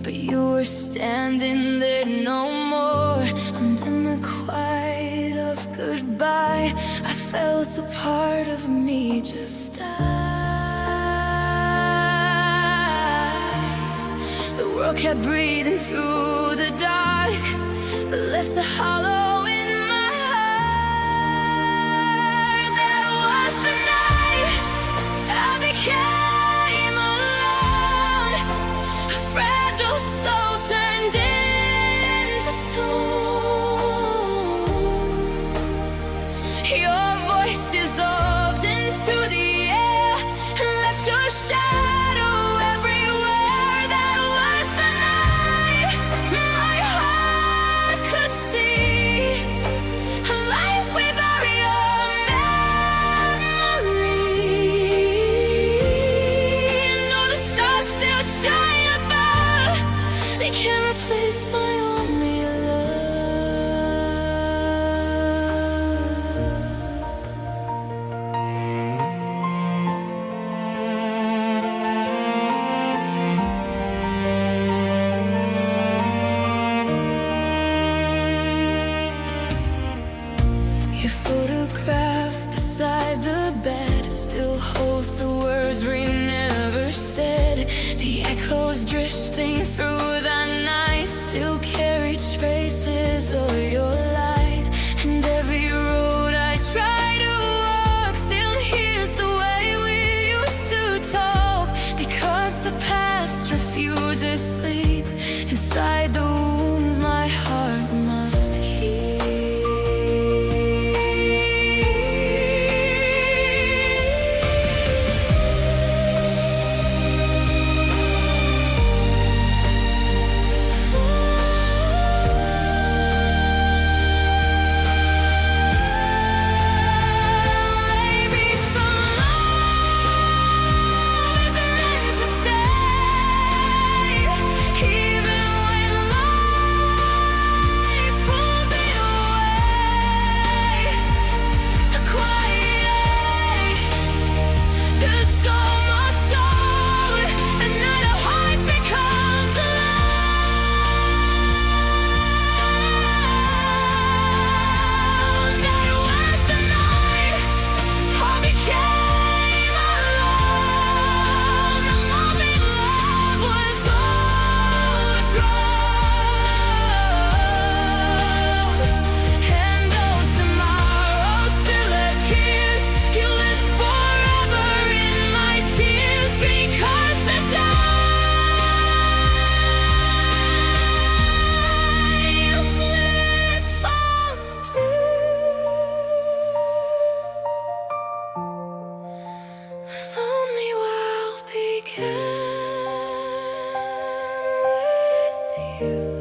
but you were were standing there no more. And in the quiet of goodbye, I felt a part of me just die. The world kept breathing through the dark, but left a hollow in my heart. That was the night I became alone. A fragile soul turned into stone. Your voice dissolved into the air and left your shadow everywhere. That was the night my heart could see a life without your memory. And though the stars still shine above, they can't replace my only love. Your photograph beside the bed still holds the words we never said. The echoes drifting through the night still carry traces of your light. And every road I try to walk still hears the way we used to talk. Because the past refuses sleep inside the wounds my heart must heal. Maybe some love is meant to stay, even when life pulls it away. A quiet ache, the soul must own. A night of heart becomes alone. That was the night I became alone. The moment love was overgrown. And though tomorrow still appears, you live forever in my tears. Because the time slipped from view. Lonely world began with you.